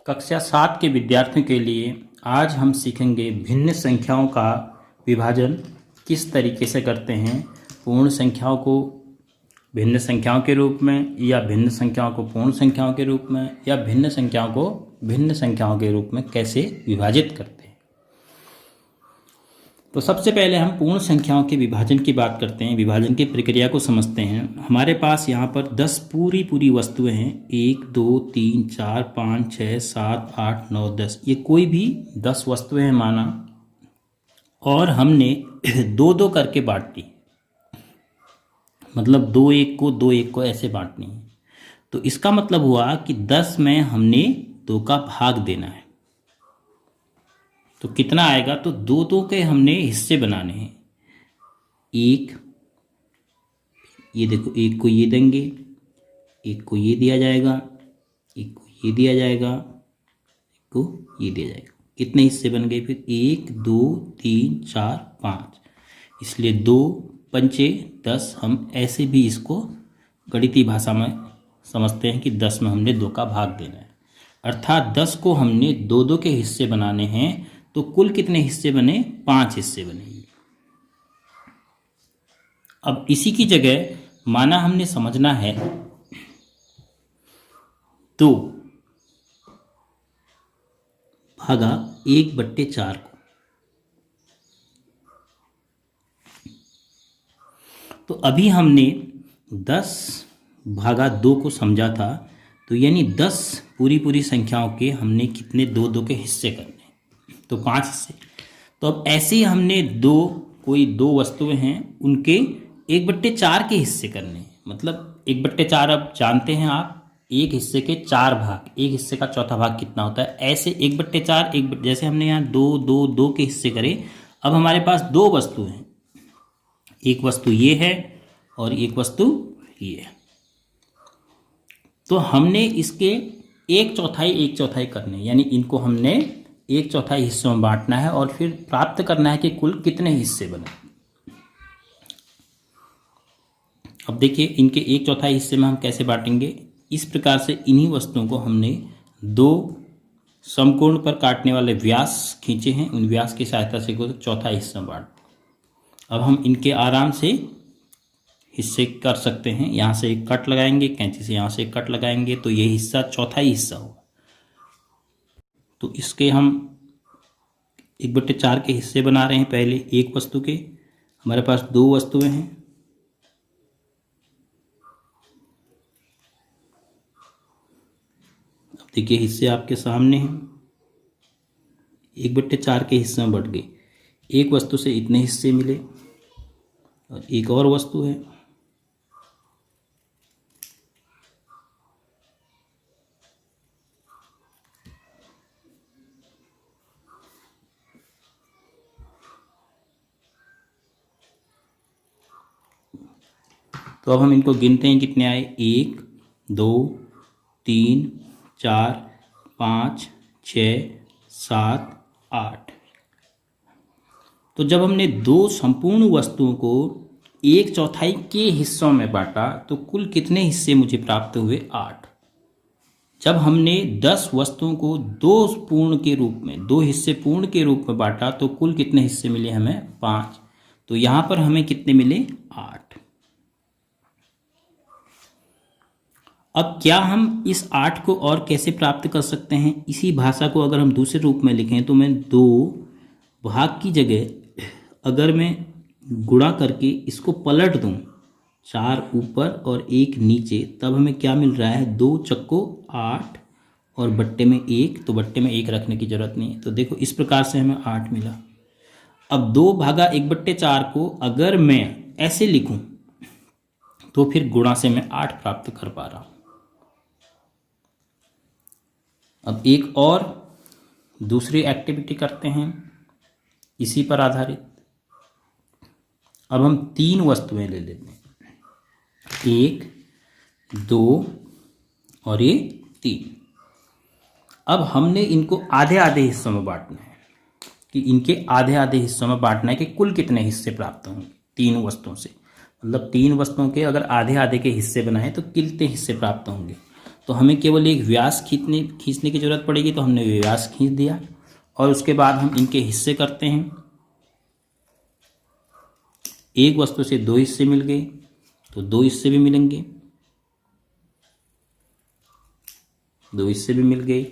कक्षा 7 के विद्यार्थियों के लिए आज हम सीखेंगे भिन्न संख्याओं का विभाजन किस तरीके से करते हैं। पूर्ण संख्याओं को भिन्न संख्याओं के रूप में, या भिन्न संख्याओं को पूर्ण संख्याओं के रूप में, या भिन्न संख्याओं को भिन्न संख्याओं के रूप में कैसे विभाजित करते हैं। तो सबसे पहले हम पूर्ण संख्याओं के विभाजन की बात करते हैं, विभाजन की प्रक्रिया को समझते हैं। हमारे पास यहाँ पर 10 पूरी वस्तुएं हैं, 1 2 3 4 5 6 7 8 9 10। ये कोई भी 10 वस्तुएं हैं माना, और हमने 2-2 करके बांट दी, मतलब 2 1 को 2 1 को ऐसे बांटनी है। तो इसका मतलब हुआ कि 10 में हमने 2 का भाग देना है। तो कितना आएगा, तो 2-2 के हमने हिस्से बनाने हैं। एक, ये देखो, एक को ये देंगे, एक को ये दिया जाएगा, एक को ये दिया जाएगा, एक को ये दिया जाएगा। कितने हिस्से बन गए फिर? 1 2 3 4 5। इसलिए 2 पंचे 10। हम ऐसे भी इसको गणितीय भाषा में समझते हैं कि 10 में हमने 2 का भाग देना है, अर्थात 10 को हमने 2-2 के हिस्से बनाने हैं। तो कुल कितने हिस्से बने? 5 हिस्से बने। अब इसी की जगह माना हमने समझना है 2 भागा 1/4 को। तो अभी हमने 10 भागा 2 को समझा था, तो यानी 10 पूरी संख्याओं के हमने कितने 2-2 के हिस्से करने, तो 5 हिस्से। तो अब ऐसे ही हमने कोई दो वस्तुएं हैं, उनके 1/4 के हिस्से करने हैं। मतलब 1/4 अब जानते हैं आप, एक हिस्से के 4 भाग, एक हिस्से का चौथा भाग कितना होता है। ऐसे 1/4 जैसे हमने यहाँ 2 के हिस्से करे। अब हमारे पास 2 वस्तु हैं, एक वस्तु ये है और एक वस्तु ये है। तो हमने इसके 1/4 करने, यानी इनको हमने 1/4 हिस्सों में बांटना है और फिर प्राप्त करना है कि कुल कितने हिस्से बने। अब देखिए, इनके 1/4 हिस्से में हम कैसे बांटेंगे। इस प्रकार से इन्हीं वस्तुओं को हमने 2 समकोण पर काटने वाले व्यास खींचे हैं, उन व्यास की सहायता से को 1/4 हिस्सा में बांट। अब हम इनके आराम से हिस्से कर सकते हैं। यहाँ से एक कट लगाएंगे, कैंची से यहाँ से एक कट लगाएंगे, तो ये हिस्सा 1/4 हिस्सा होगा। तो इसके हम 1/4 के हिस्से बना रहे हैं। पहले एक वस्तु के, हमारे पास 2 वस्तुएं हैं। अब देखिए, हिस्से आपके सामने हैं, 1/4 के हिस्से में बढ़ गए। एक वस्तु से इतने हिस्से मिले, और एक और वस्तु है, तो अब हम इनको गिनते हैं, कितने आए। 1 2 3 4 5 6 7 8। तो जब हमने 2 संपूर्ण वस्तुओं को 1/4 के हिस्सों में बांटा, तो कुल कितने हिस्से मुझे प्राप्त हुए? 8। जब हमने 10 वस्तुओं को 2 हिस्से पूर्ण के रूप में बांटा, तो कुल कितने हिस्से मिले हमें? 5। तो यहां पर हमें कितने मिले? 8। अब क्या हम इस 8 को और कैसे प्राप्त कर सकते हैं? इसी भाषा को अगर हम दूसरे रूप में लिखें, तो मैं 2 भाग की जगह अगर मैं गुणा करके इसको पलट दूं, 4 ऊपर और 1 नीचे, तब हमें क्या मिल रहा है? 2 चक्को 8 और बट्टे में 1, तो बट्टे में 1 रखने की जरूरत नहीं है। तो देखो, इस प्रकार से हमें 8 मिला। अब 2 भागा 1/4 को अगर मैं ऐसे लिखूं, तो फिर गुणा से मैं 8 प्राप्त कर पा रहा हूं। अब एक और दूसरी एक्टिविटी करते हैं इसी पर आधारित। अब हम 3 वस्तुएं ले लेते हैं, 1 2 और ये 3। अब हमने इनको आधे हिस्सों में बांटना है, कि इनके आधे हिस्सों में बांटना है कि कुल कितने हिस्से प्राप्त होंगे 3 वस्तुओं से। मतलब 3 वस्तुओं के अगर आधे के हिस्से बनाए, तो कितने हिस्से प्राप्त होंगे। तो हमें केवल एक व्यास खींचने की ज़रूरत पड़ेगी, तो हमने व्यास खींच दिया और उसके बाद हम इनके हिस्से करते हैं। एक वस्तु से दो हिस्से मिल गए तो दो हिस्से भी मिलेंगे, दो हिस्से भी मिल गए।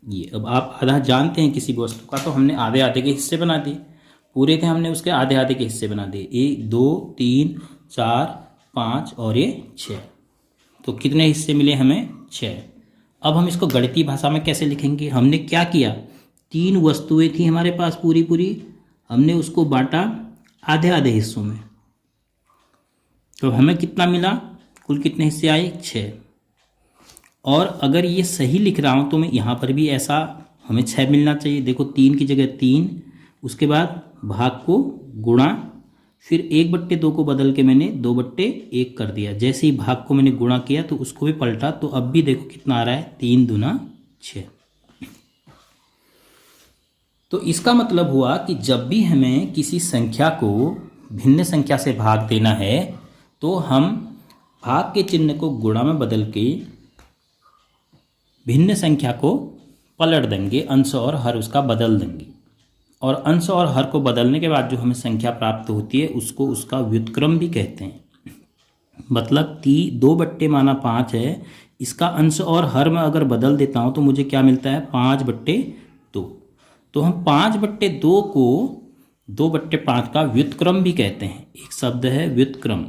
ये अब आप आधा जानते हैं किसी भी वस्तु का, तो हमने आधे आधे के हिस्से बना दिए, पूरे थे हमने उसके आधे आधे के हिस्से बना दिए। 1 2 3 4 5 और ये 6, तो कितने हिस्से मिले हमें? 6। अब हम इसको गणितीय भाषा में कैसे लिखेंगे? हमने क्या किया, 3 वस्तुएं थी हमारे पास पूरी पूरी, हमने उसको बांटा आधे आधे हिस्सों में, तो हमें कितना मिला? कुल कितने हिस्से आए? 6। और अगर ये सही लिख रहा हूँ तो मैं यहाँ पर भी ऐसा हमें 6 मिलना चाहिए। देखो 3 की जगह 3, उसके बाद भाग को गुणा, फिर 1/2 को बदल के मैंने 2/1 कर दिया। जैसे ही भाग को मैंने गुणा किया तो उसको भी पलटा, तो अब भी देखो कितना आ रहा है, 3 दूना 6। तो इसका मतलब हुआ कि जब भी हमें किसी संख्या को भिन्न संख्या से भाग देना है तो हम भाग के चिन्ह को गुणा में बदल के भिन्न संख्या को पलट देंगे, अंश और हर उसका बदल देंगे, और अंश और हर को बदलने के बाद जो हमें संख्या प्राप्त होती है उसको उसका व्युत्क्रम भी कहते हैं। मतलब 2/5 है, इसका अंश और हर में अगर बदल देता हूँ तो मुझे क्या मिलता है? 5/2। तो हम 5/2 को 2/5 का व्युत्क्रम भी कहते हैं। एक शब्द है व्युत्क्रम।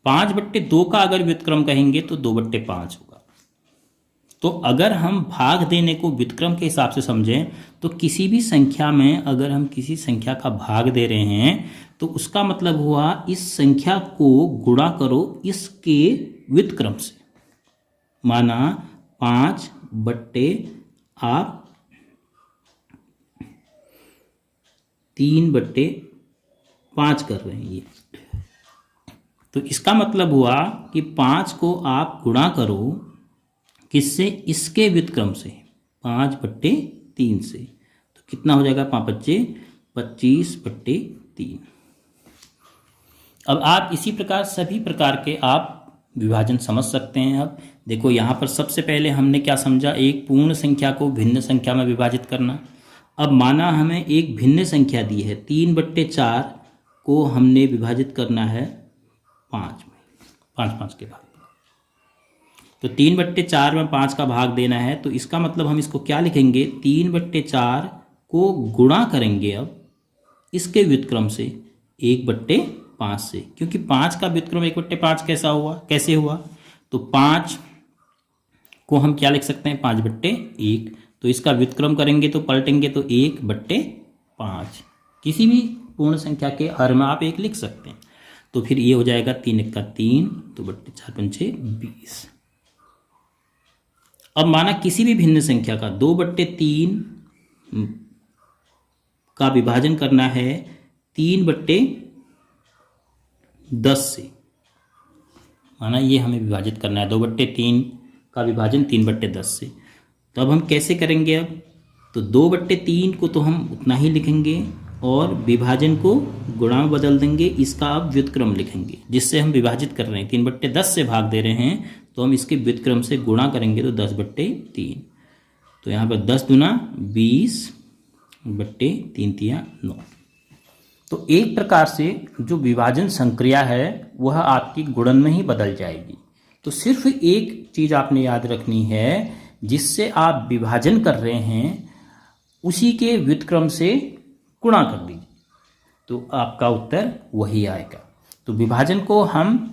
पाँच बट्टे दो का अगर व्युत्क्रम कहेंगे तो 2/5 होगा। तो अगर हम भाग देने को व्युत्क्रम के हिसाब से समझें तो किसी भी संख्या में अगर हम किसी संख्या का भाग दे रहे हैं तो उसका मतलब हुआ इस संख्या को गुणा करो इसके व्युत्क्रम से। माना 5 बट्टे आप 3/5 कर रहे हैं ये, तो इसका मतलब हुआ कि 5 को आप गुणा करो किससे? इसके व्युत्क्रम से, 5/3 से। तो कितना हो जाएगा? 5 बच्चे 25/3। अब आप इसी प्रकार सभी प्रकार के आप विभाजन समझ सकते हैं। अब देखो यहाँ पर सबसे पहले हमने क्या समझा? एक पूर्ण संख्या को भिन्न संख्या में विभाजित करना। अब माना हमें एक भिन्न संख्या दी है, 3/4 को हमने विभाजित करना है 5 में, 5 के भाग। तो 3/4 में 5 का भाग देना है, तो इसका मतलब हम इसको क्या लिखेंगे? 3/4 को गुणा करेंगे अब इसके व्युत्क्रम से 1/5 से, क्योंकि 5 का व्युत्क्रम 1/5 कैसे हुआ? तो 5 को हम क्या लिख सकते हैं? 5/1। तो इसका व्युत्क्रम करेंगे तो पलटेंगे तो 1/5। किसी भी पूर्ण संख्या के हर में आप 1 लिख सकते हैं। तो फिर ये हो जाएगा 3 × 3, तो 4×5 20। अब माना किसी भी भिन्न संख्या का 2/3 का विभाजन करना है 3/10 से। माना ये हमें विभाजित करना है 2/3 का विभाजन 3/10 से। तो अब हम कैसे करेंगे? अब तो 2/3 को तो हम उतना ही लिखेंगे और विभाजन को गुणा में बदल देंगे, इसका अब व्युत्क्रम लिखेंगे जिससे हम विभाजित कर रहे हैं। 3/10 से भाग दे रहे हैं तो हम इसके व्युत्क्रम से गुणा करेंगे तो 10/3। तो यहाँ पर 10 दूना 20/3 9। तो एक प्रकार से जो विभाजन संक्रिया है वह आपकी गुणन में ही बदल जाएगी। तो सिर्फ एक चीज़ आपने याद रखनी है, जिससे आप विभाजन कर रहे हैं उसी के व्युत्क्रम से गुणा कर दीजिए तो आपका उत्तर वही आएगा। तो विभाजन को हम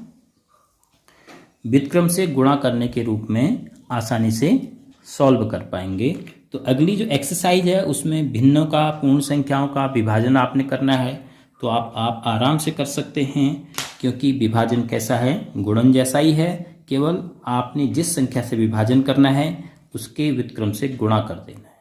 व्युत्क्रम से गुणा करने के रूप में आसानी से सॉल्व कर पाएंगे। तो अगली जो एक्सरसाइज है उसमें भिन्नों का, पूर्ण संख्याओं का विभाजन आपने करना है, तो आप आराम से कर सकते हैं, क्योंकि विभाजन कैसा है? गुणन जैसा ही है, केवल आपने जिस संख्या से विभाजन करना है उसके व्युत्क्रम से गुणा कर देना है।